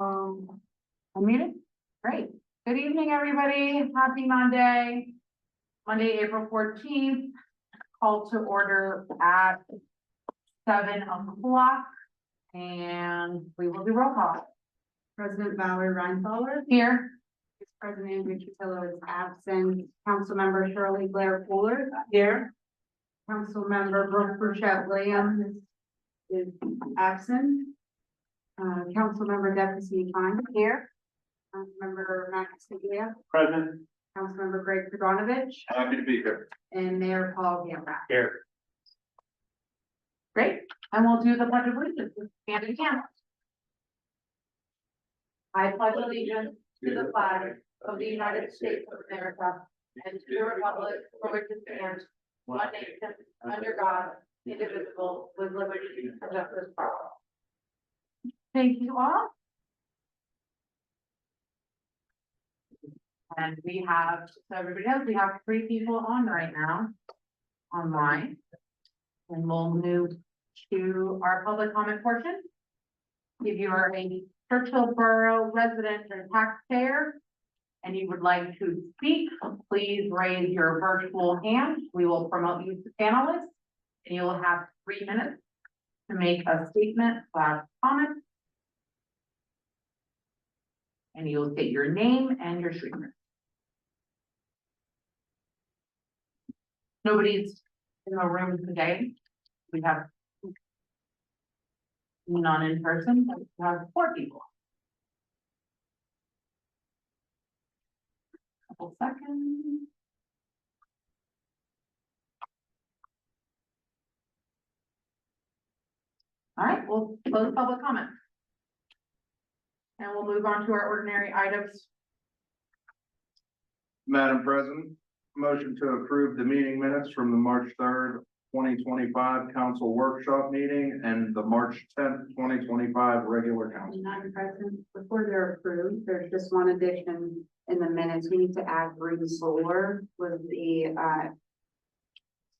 Unmuted? Great. Good evening, everybody. Happy Monday. Monday, April 14th. Call to order at 7 o'clock. And we will do roll call. President Valerie Reinfeller. Here. Vice President Andrew Chatillo is absent. Councilmember Shirley Blair Fuller. Here. Councilmember Brooke Burchett Williams is absent. Councilmember Deputy Fine here. Councilmember Max Siglia. Present. Councilmember Greg Dragonovich. Happy to be here. And Mayor Paul Gambach. Here. Great. And we'll do the pledge of allegiance. Hand in hand. I pledge allegiance to the flag of the United States of America and to the republic for which it stands, one nation, under God, indivisible, with liberty and justice for all. Thank you all. And we have, so everybody knows, we have 3 people on right now, online. And we'll move to our public comment portion. If you are a Churchill Borough resident or taxpayer, and you would like to speak, please raise your virtual hand. We will promote you to panelists, and you will have 3 minutes to make a statement or comment. And you'll state your name and your street name. Nobody's in the room today. We have none in person, but we have 4 people. Couple seconds. All right, we'll close public comment. And we'll move on to our ordinary items. Madam President, motion to approve the meeting minutes from the March 3rd, 2025 council workshop meeting and the March 10th, 2025 regular council. Madam President, before they're approved, there's just one addition in the minutes. We need to add green solar with the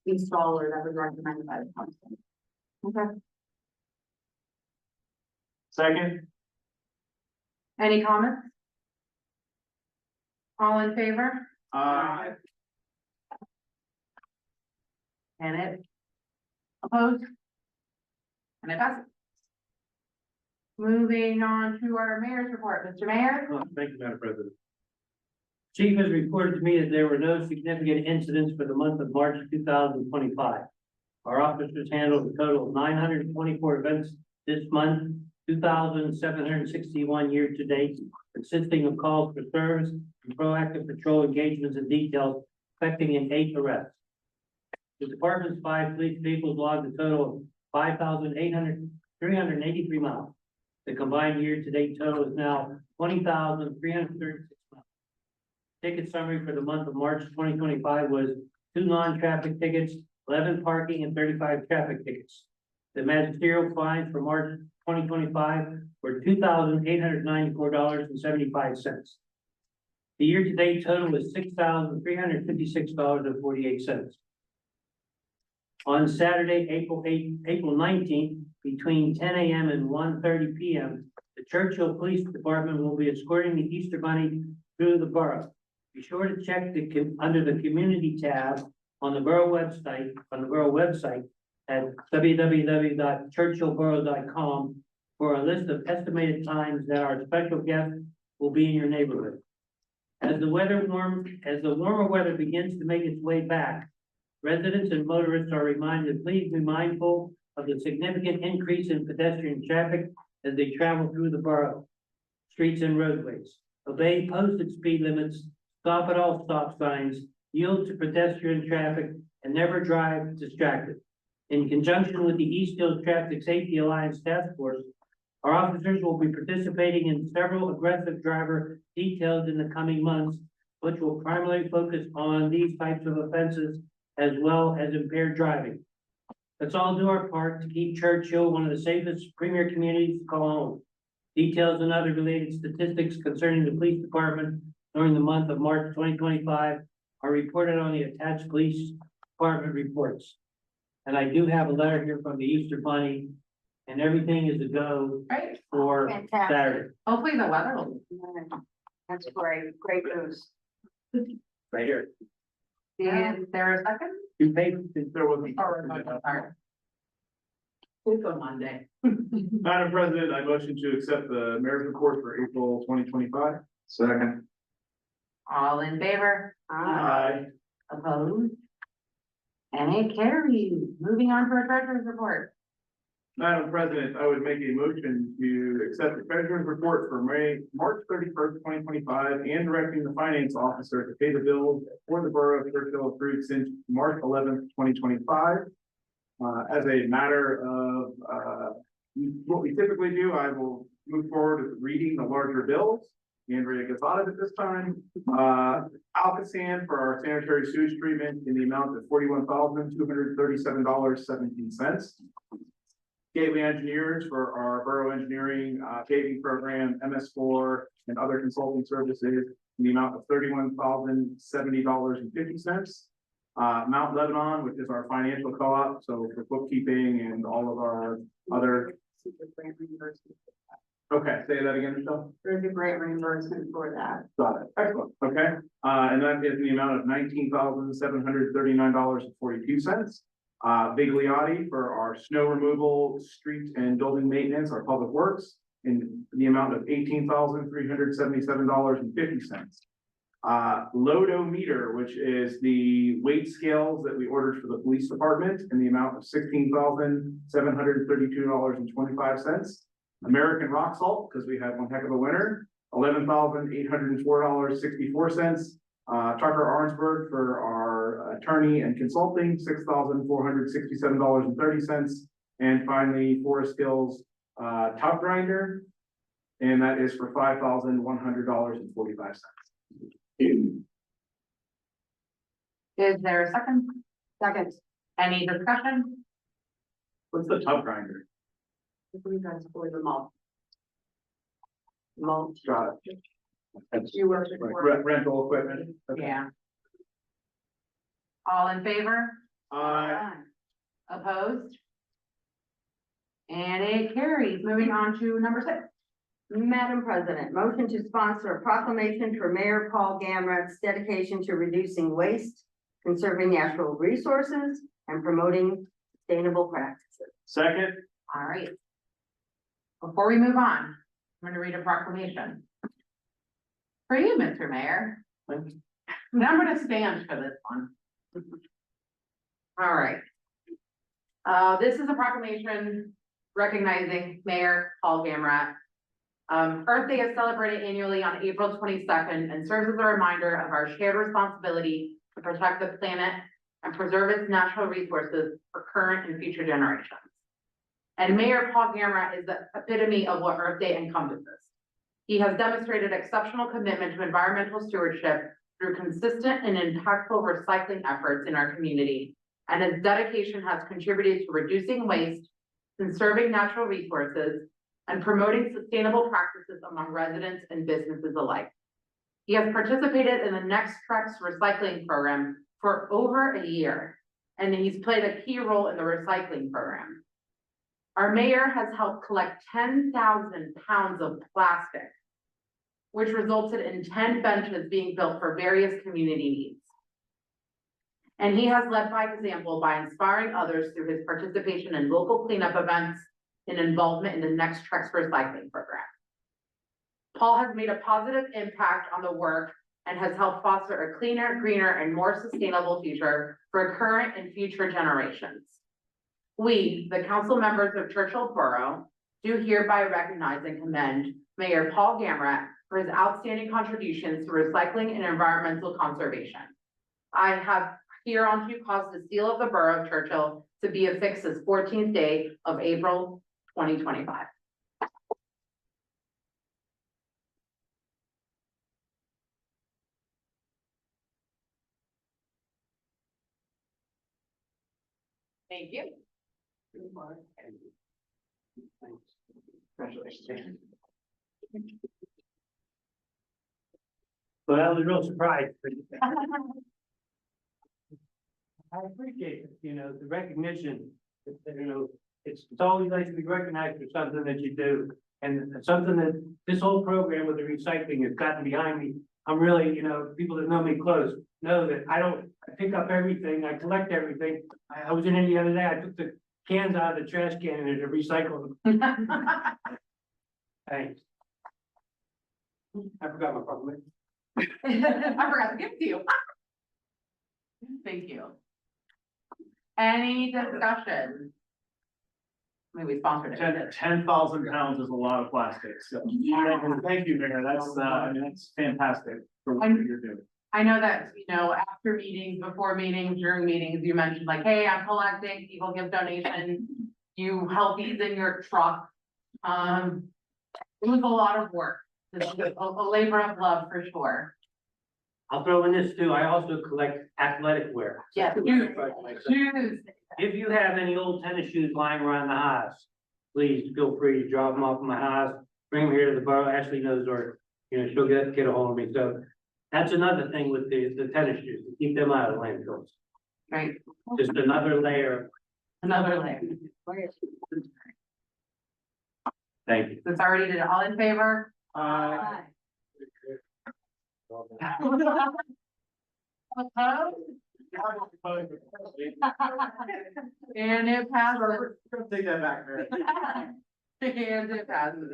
installer that was recommended by the council. Okay. Second. Any comments? All in favor? Aye. And it opposed? And it passes. Moving on to our mayor's report, Mr. Mayor. Thank you, Madam President. Chief has reported to me that there were no significant incidents for the month of March 2025. Our officers handled a total of 924 events this month, 2,761 year to date, consisting of calls for service and proactive patrol engagements and details affecting 8 arrests. The department's 5 police vehicles logged a total of 5,383 miles. The combined year-to-date total is now 20,336 miles. Ticket summary for the month of March 2025 was 2 non-traffic tickets, 11 parking, and 35 traffic tickets. The magisterial fines for March 2025 were $2,894.75. The year-to-date total was $6,356.48. On Saturday, April 19th, between 10 a.m. and 1:30 p.m., the Churchill Police Department will be escorting the Easter Bunny through the borough. Be sure to check under the Community tab on the borough website at www.churchillborough.com for a list of estimated times that our special guests will be in your neighborhood. As the warmer weather begins to make its way back, residents and motorists are reminded to please be mindful of the significant increase in pedestrian traffic as they travel through the borough, streets and roadways. Obey posted speed limits, stop at all stop signs, yield to pedestrian traffic, and never drive distracted. In conjunction with the East Hills Traffic Safety Alliance Task Force, our officers will be participating in several aggressive driver details in the coming months, which will primarily focus on these types of offenses as well as impaired driving. Let's all do our part to keep Churchill one of the safest premier communities to call home. Details and other related statistics concerning the police department during the month of March 2025 are reported on the attached police department reports. And I do have a letter here from the Easter Bunny and everything is a go Right, for Fantastic. Saturday. hopefully the weather will. That's great, great news. Right here. Is there a second? You paid, there wasn't. Or, sorry. It's on Monday. Madam President, I motion to accept the mayor's report for April 2025. Second. All in favor? Aye. Opposed? And it carries. Moving on to our treasurer's report. Madam President, I would make a motion to accept the treasurer's report for March 31st, 2025, and directing the finance officer to pay the bills for the borough of Churchill approved since March 11th, 2025. As a matter of, what we typically do, I will move forward with reading the larger bills. Andrea gets out of it this time. Alcosan for our sanitary sewage treatment in the amount of $41,237.17. Gateway Engineers for our borough engineering, paving program, MS4, and other consulting services in the amount of $31,070.50. Mount Lebanon, which is our financial co-op, so for bookkeeping and all of our other. Okay, say that again, Michelle. There's a grant reimbursement for that. Got it. Excellent. Okay, and that is in the amount of $19,739.42. Bigliotti for our snow removal, street and building maintenance, our public works, in the amount of $18,377.50. Loadometer, which is the weight scales that we ordered for the police department, in the amount of $16,732.25. American Rock Salt, because we had one heck of a winter, $11,804.64. Tucker Arnsberg for our attorney and consulting, $6,467.30. And finally, Forest Hills, Top Grinder, and that is for $5,100.45. Is there a second? Second. Any discussion? What's the Top Grinder? I believe that's for the mulch. Mulch. Got it. You work with work. Rental equipment. Okay. Yeah. All in favor? Aye. Opposed? And it carries. Moving on to number 6. Madam President, motion to sponsor a proclamation for Mayor Paul Gamrat's dedication to reducing waste, conserving natural resources, and promoting sustainable practices. Second. All right. Before we move on, I'm going to read a proclamation. For you, Mr. Mayor. And I'm going to stand for this one. All right. This is a proclamation recognizing Mayor Paul Gamrat. Earth Day is celebrated annually on April 22nd and serves as a reminder of our shared responsibility to protect the planet and preserve its natural resources for current and future generations. And Mayor Paul Gamrat is the epitome of what Earth Day encompasses. He has demonstrated exceptional commitment to environmental stewardship through consistent and impactful recycling efforts in our community, and his dedication has contributed to reducing waste, conserving natural resources, and promoting sustainable practices among residents and businesses alike. He has participated in the Next Trex recycling program for over a year, and he's played a key role in the recycling program. Our mayor has helped collect 10,000 pounds of plastic, which resulted in 10 benches being built for various community needs. And he has led by example by inspiring others through his participation in local cleanup events and involvement in the Next Trex recycling program. Paul has made a positive impact on the work and has helped foster a cleaner, greener, and more sustainable future for current and future generations. We, the council members of Churchill Borough, do hereby recognize and commend Mayor Paul Gamrat for his outstanding contributions to recycling and environmental conservation. I have hereunto caused the seal of the Borough of Churchill to be affixed this 14th day of April 2025. Thank you. Congratulations. So that was a real surprise. I appreciate it, the recognition, it's always nice to be recognized for something that you do. And something that this whole program with the recycling has gotten behind me. I'm really, people that know me close know that I pick up everything, I collect everything. I was in India the other day, I took the cans out of the trash can and to recycle them. Thanks. I forgot my problem. I forgot to give it to you. Thank you. Any discussion? I mean, we sponsored it. 10,000 pounds is a lot of plastic, so. Yeah. And thank you, Mayor, that's fantastic for what you're doing. I know that, after meetings, before meetings, during meetings, you mentioned like, hey, I'm collecting, people give donations. You help these in your truck. It was a lot of work. It's a labor of love for sure. I'll throw in this too, I also collect athletic wear. Yes. Shoes. If you have any old tennis shoes lying around the house, please feel free to drop them off in my house, bring them here to the borough. Ashley knows where, she'll get a hold of me. So that's another thing with the tennis shoes, to keep them out of landfills. Right. Just another layer. Another layer. Thank you. It's already did it. All in favor? Opposed? And it passes. Take that back, Mayor. And it passes.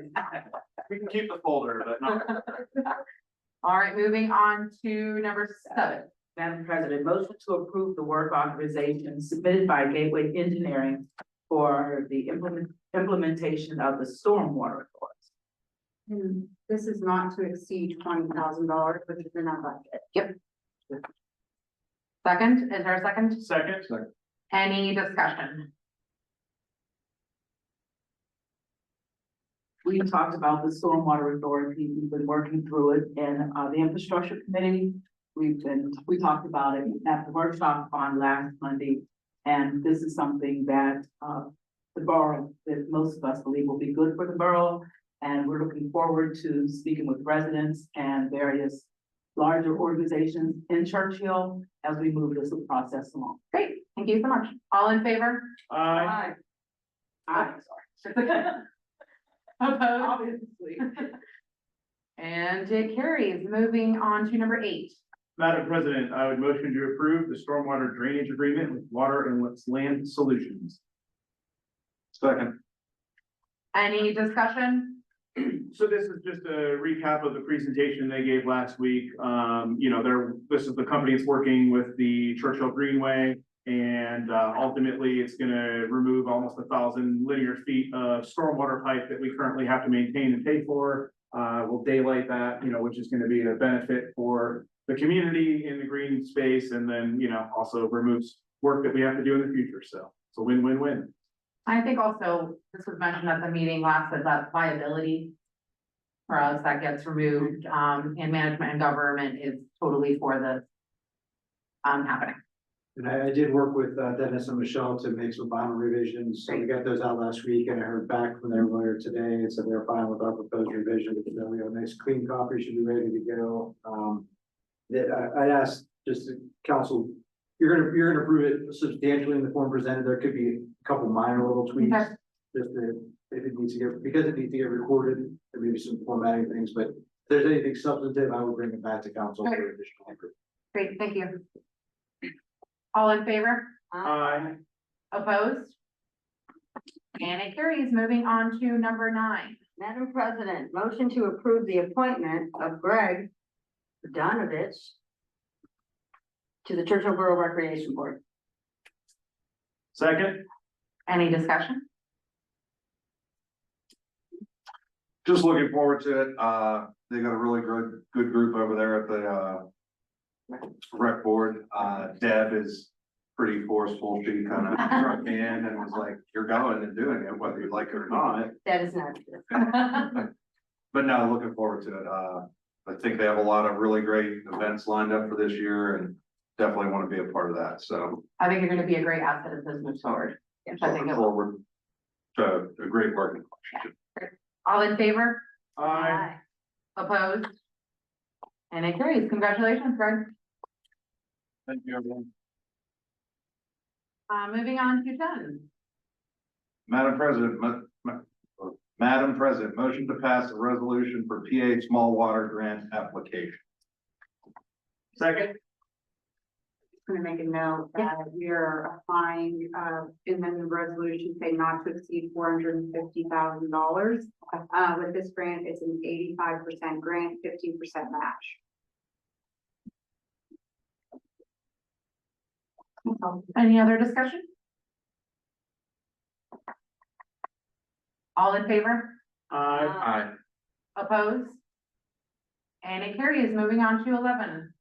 We can keep the folder, but not. All right, moving on to number 7. Madam President, motion to approve the work authorization submitted by Gateway Engineering for the implementation of the stormwater course. And this is not to exceed $20,000, which is in our budget. Second, is there a second? Second. Any discussion? We talked about the stormwater authority, we've been working through it in the infrastructure committee. We talked about it at the workshop on last Monday. And this is something that the borough, that most of us believe will be good for the borough. And we're looking forward to speaking with residents and various larger organizations in Churchill as we move this process along. Great, thank you so much. All in favor? Aye. Aye. Opposed? Obviously. And it carries. Moving on to number 8. Madam President, I would motion to approve the stormwater drainage agreement with Water and Land Solutions. Second. Any discussion? So this is just a recap of the presentation they gave last week. This is the company that's working with the Churchill Greenway. And ultimately, it's gonna remove almost 1,000 linear feet of stormwater pipe that we currently have to maintain and pay for. We'll daylight that, which is gonna be a benefit for the community in the green space, and then, also removes work that we have to do in the future. So it's a win-win-win. I think also, this was mentioned at the meeting last, that liability for us that gets removed, and management and government is totally for this happening. And I did work with Dennis and Michelle to make some final revisions, so we got those out last week, and I heard back from them earlier today, and so they're fine with our proposed revision. So we have a nice clean copy, should be ready to go. I asked just the council, you're gonna approve it substantially in the form presented. There could be a couple minor little tweaks. Okay. Just if it needs to get, because it needs to get recorded, there may be some formatting things, but if there's anything substantive, I will bring it back to council for additional approval. Great, thank you. All in favor? Aye. Opposed? And it carries. Moving on to number 9. Madam President, motion to approve the appointment of Greg Donovich to the Churchill Borough Recreation Board. Second. Any discussion? Just looking forward to it. They got a really good group over there at the rec board. Deb is pretty forceful. She kind of struck me in and was like, "You're going and doing it, whether you like it or not." That is not true. But no, looking forward to it. I think they have a lot of really great events lined up for this year, and definitely want to be a part of that. So I think you're going to be a great asset as this moves forward. I think looking it will. forward to a great working relationship. All in favor? Aye. Opposed? And it carries. Congratulations, Greg. Thank you, everyone. Moving on to 10. Madam President, Madam President, motion to pass a resolution for PA small water grant application. Second. Gonna make a note that we are applying, and then the resolution say not to exceed $450,000. With this grant, it's an 85% grant, 15% match. Any other discussion? All in favor? Aye. Opposed? And it carries. Moving on to 11.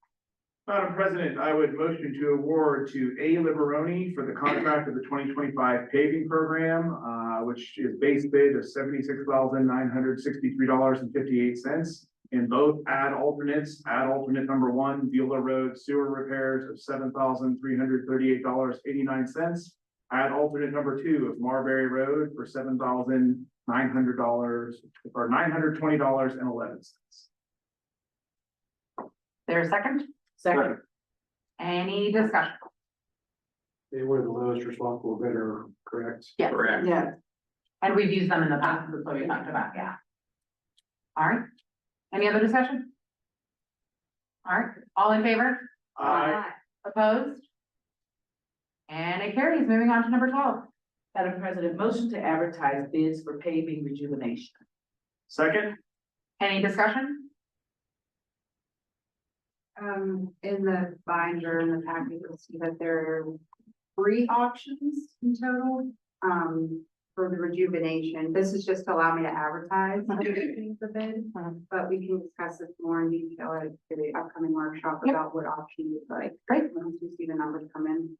Madam President, I would motion to award to A. Liberoni for the contract of the 2025 paving program, which is base bid of $76,963.58. And both add alternates, add alternate number 1, Beulah Road sewer repairs of $7,338.89. Add alternate number 2 of Marbury Road for $7,900 or $920.11. There's a second? Second. Any discussion? They were the lowest responsible bidder, correct? Yes. Correct. Yeah. And we've used them in the past, that's what we talked about, yeah. All right. Any other discussion? All right, all in favor? Aye. Opposed? And it carries. Moving on to number 12. Madam President, motion to advertise bids for paving rejuvenation. Second. Any discussion? In the binder in the package, you'll see that there are 3 options in total, for the rejuvenation. This is just to allow me to advertise the bid, but we can discuss this more in detail at the upcoming workshop Yep. about what option you'd like. Great. Once you see the numbers come in.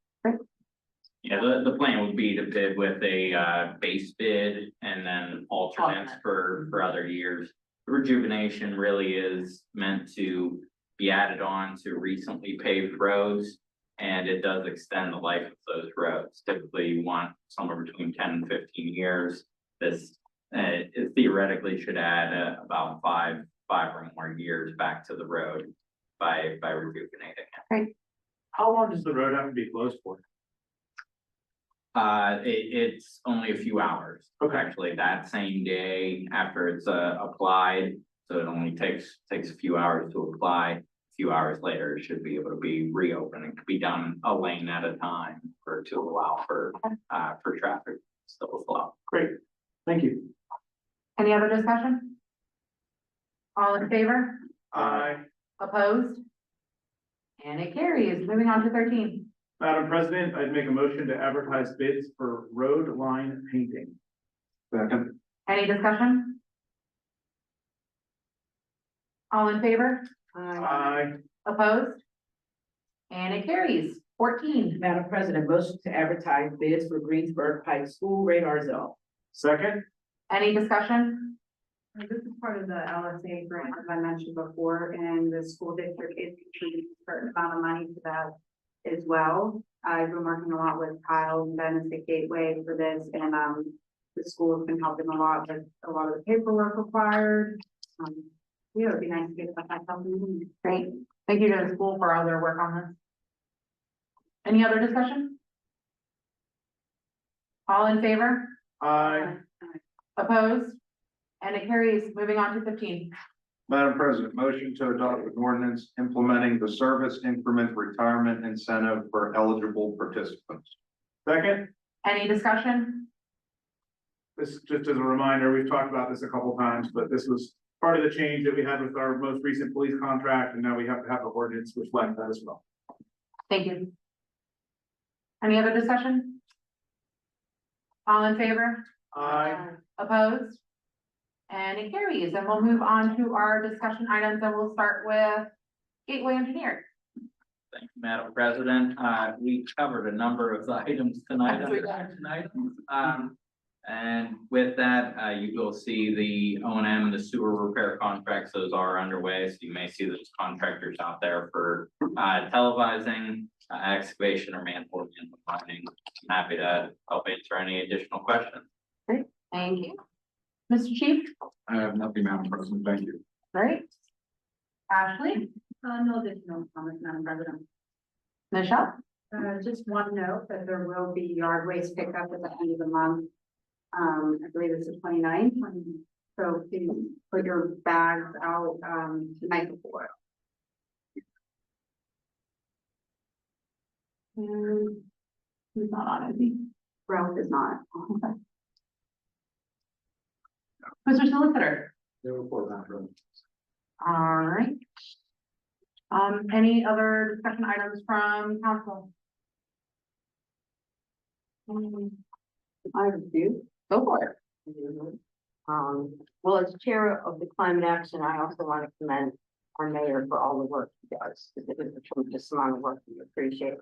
Yeah, the plan would be to bid with a base bid and then alternates for other years. Rejuvenation really is meant to be added on to recently paved roads. And it does extend the life of those roads. Typically, you want somewhere between 10 and 15 years. This it theoretically should add about five or more years back to the road by rejuvenating it. How long does the road have to be closed for? It's only a few hours. Okay. Actually, that same day after it's applied, so it only takes a few hours to apply. A few hours later, it should be able to be reopened. It could be done a lane at a time to allow for traffic still flow. Great, thank you. Any other discussion? All in favor? Aye. Opposed? And it carries. Moving on to 13. Madam President, I'd make a motion to advertise bids for road line painting. Second. Any discussion? All in favor? Aye. Opposed? And it carries. 14. Madam President, motion to advertise bids for Greensburg Pike School radar zone. Second. Any discussion? This is part of the LSA grant, as I mentioned before, and the school district is contributing a certain amount of money to that as well. I've been working a lot with Kyle and Dennis at Gateway for this, and the school has been helping a lot with a lot of the paperwork required. Yeah, it'd be nice to get stuff like that. Great. Thank you to the school for all their work on this. Any other discussion? All in favor? Aye. Opposed? And it carries. Moving on to 15. Madam President, motion to adopt an ordinance implementing the service increment retirement incentive for eligible participants. Second. Any discussion? This, just as a reminder, we've talked about this a couple times, but this was part of the change that we had with our most recent police contract, and now we have to have the ordinance reflect that as well. Thank you. Any other discussion? All in favor? Aye. Opposed? And it carries. And we'll move on to our discussion items, and we'll start with Gateway Engineer. Thank you, Madam President. We covered a number of items tonight Yes, we under did. action items. And with that, you will see the O&M, the sewer repair contracts, those are underway. So you may see those contractors out there for televising, excavation or manhole mining. I'm happy to help answer any additional questions. Thank you. Mr. Chief, I have nothing, Madam President. Thank you. great. Ashley, No additional comments, Madam President. Michelle, Just one note that there will be yard waste pickup at the end of the month. I believe it's the 29th. So you put your bags out, the night before. Who's not on, is he? Ralph is not. Mr. Solicitor, They report back from. all right. Any other discussion items from council? I have a few. Go for it. Well, as chair of the climate action, I also want to commend our mayor for all the work he does. It is a tremendous amount of work. We appreciate it.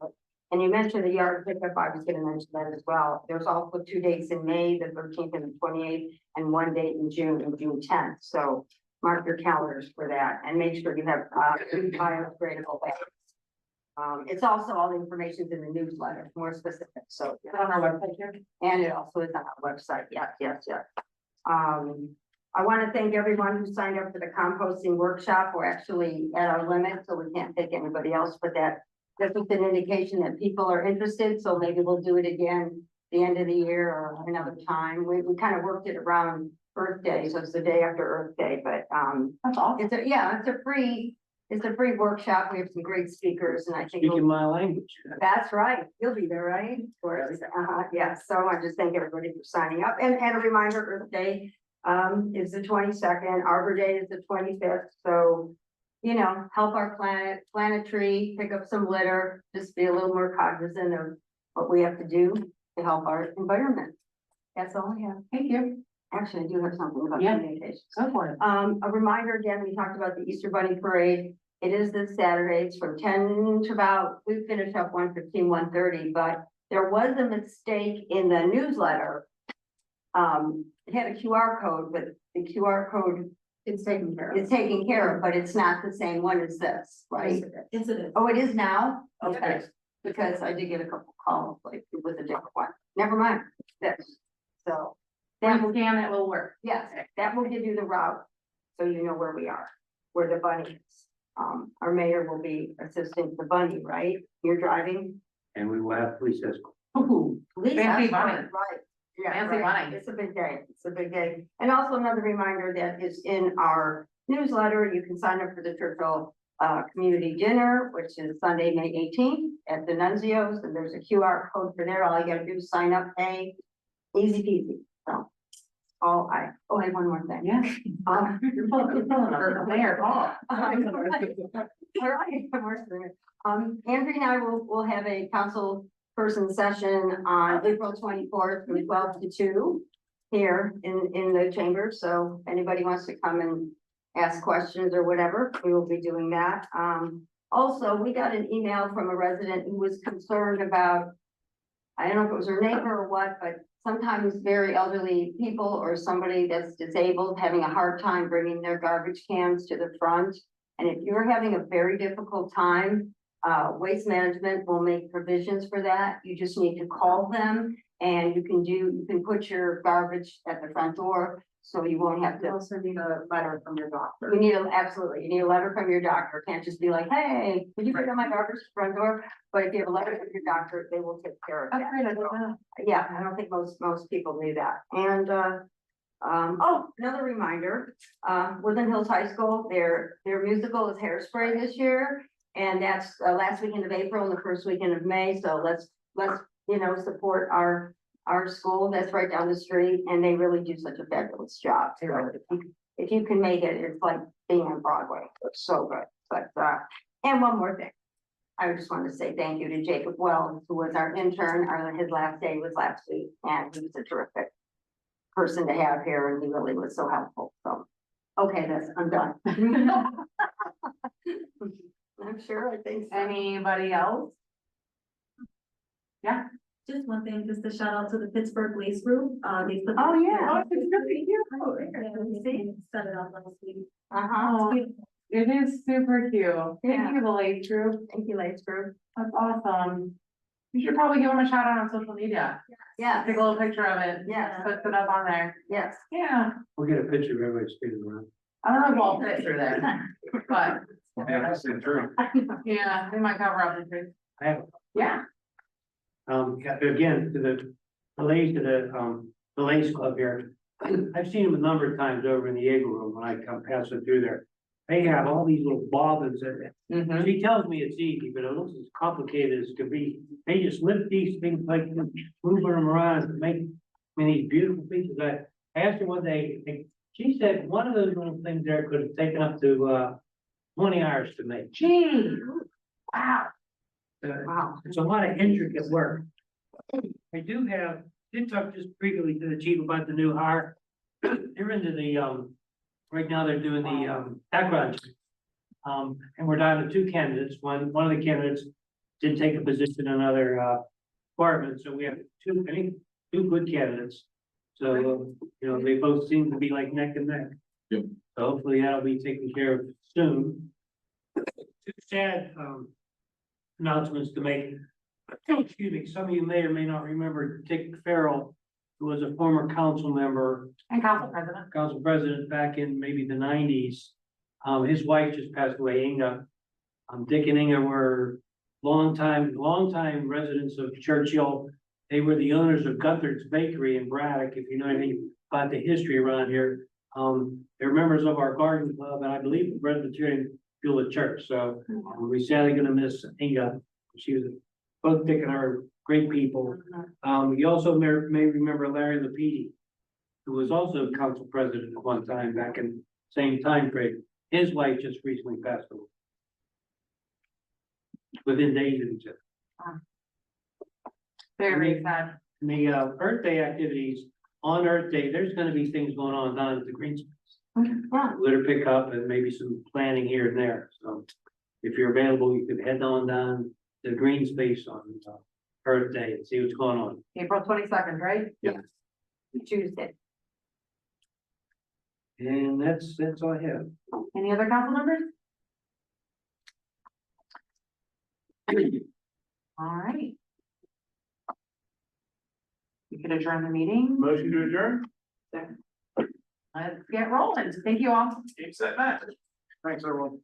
And you mentioned the yard pickup. I was going to mention that as well. There's also 2 dates in May, the 13th and the 28th, and 1 date in June, June 10th. So mark your calendars for that and make sure you have biodegradable bags. It's also all the information's in the newsletter, more specific. So Is it on our website here? and it also is on our website, yes, yes, yes. I want to thank everyone who signed up for the composting workshop. We're actually at our limit, so we can't take anybody else, but that's just an indication that people are interested, so maybe we'll do it again the end of the year or another time. We kind of worked it around Earth Day, so it's the day after Earth Day, but, That's awesome. it's a free workshop. We have some great speakers, and I think Speaking my language. that's right. You'll be there, right? Of course. Yes. So I just thank everybody for signing up. And a reminder, Earth Day is the 22nd, Arbor Day is the 25th. So, you know, help our planet, plant a tree, pick up some litter, just be a little more cognizant of what we have to do to help our environment. That's all I have. Thank you. Actually, I do have something about Yeah. communications. Go for it. A reminder again, we talked about the Easter Bunny Parade. It is this Saturday. It's from 10 to about, we finished up 1:15, 1:30, but there was a mistake in the newsletter. It had a QR code, but the QR code It's taken care of. is taken care of, but it's not the same one as this, right? Yes, it is. Oh, it is now? Okay, Yes. because I did get a couple calls, like it was a different one. Never mind, this. So. When you scan, it will work. Yes, that will give you the route, so you know where we are, where the bunny is. Our mayor will be assisting the bunny, right? You're driving? And we will have police escort. Ooh, Police Fancy escort, bunny. Right. Yeah, Fancy right. bunny. It's a big day. It's a big day. And also another reminder that is in our newsletter, you can sign up for the Churchill Community Dinner, which is Sunday, May 18th at the Nunzio's, and there's a QR code for there. All you gotta do is sign up, pay, easy peasy. So, I have one more thing. Yeah. Um, You're pulling up. Mayor, oh. All right, Andrea and I will have a council person session on April 24th from 12 to 2 here in the chamber. So if anybody wants to come and ask questions or whatever, we will be doing that. Also, we got an email from a resident who was concerned about, I don't know if it was her neighbor or what, but sometimes very elderly people or somebody that's disabled having a hard time bringing their garbage cans to the front. And if you're having a very difficult time, Waste Management will make provisions for that. You just need to call them and you can put your garbage at the front door, so you won't have You to. also need a letter from your doctor. You need absolutely, you need a letter from your doctor. It can't just be like, hey, would you pick up my garbage at the front door? But if you have a letter from your doctor, they will take care of That's that. great. I didn't know. Yeah, I don't think most people knew that. And, another reminder, Woodland Hills High School, their musical is Hairspray this year. And that's last weekend of April and the first weekend of May. So let's, support our school. That's right down the street. And they really do such a fabulous job. So if you can make it, it's like being on Broadway. It's so good. But, and one more thing. I just want to say thank you to Jacob Wells, who was our intern. His last day was last week, and he was a terrific person to have here, and he really was so helpful. So, okay, I'm done. I'm sure, I think so. Anybody else? Yeah. Just one thing, just a shout out to the Pittsburgh Waste Group, they put. Oh, yeah. Oh, it's really cute. They set it up last week. Uh-huh. It is super cute. Yeah. Thank you, the Lake Group. Thank you, ladies group. That's awesome. You should probably give them a shout out on social media. Yes, Take a little picture of it. Yes. Put it up on there. yes. Yeah. We'll get a picture of everybody speeding around. I don't know if I'll fit through there, but Yeah, that's the truth. yeah, they might cover up the tree. I have, Yeah. again, to the ladies, to the the Lace Club here. I've seen them a number of times over in the Eagle Room when I come passing through there. They have all these little bobbins in it. Mhm. She tells me it's easy, but it looks as complicated as could be. They just lift these things like, this, moving them around and make, these beautiful pieces. I asked her what she said one of those little things there could have taken up to, 20 hours to make. Gee, wow. Wow, it's a lot of intricate work. I did talk just briefly to the chief about the new hire. They're into the, right now they're doing the, background. check. And we're down to 2 candidates. One of the candidates did take a position in another, department, so we have 2 good candidates. So, they both seem to be like neck and neck. Yep. So hopefully that'll be taken care of soon. 2 sad, announcements to make. Excuse me, some of you may or may not remember Dick Farrell, who was a former council member, And council president. Back in maybe the 90s. His wife just passed away, Inga. Dick and Inga were longtime residents of Churchill. They were the owners of Guthard's Bakery in Braddock, if you know anything about the history around here. They're members of our garden club, and I believe the Presbyterian Beulah Church, so we're sadly gonna miss Inga. She was, both Dick and her, great people. You also may remember Larry Lapidi, who was also council president at one time back in same time frame. His wife just recently passed away. Within days of each other. Very sad. And the Earth Day activities, on Earth Day, there's gonna be things going on down at the green space. Yeah. Litter pickup and maybe some planning here and there, so. If you're available, you could head on down to the green space on Earth Day and see what's going on. April 22nd, right? Tuesday. And that's all I have. Any other council members? All right. We could adjourn the meeting. Motion to adjourn? Let's get rolling. Thank you all. Keep set back. Thanks, everyone.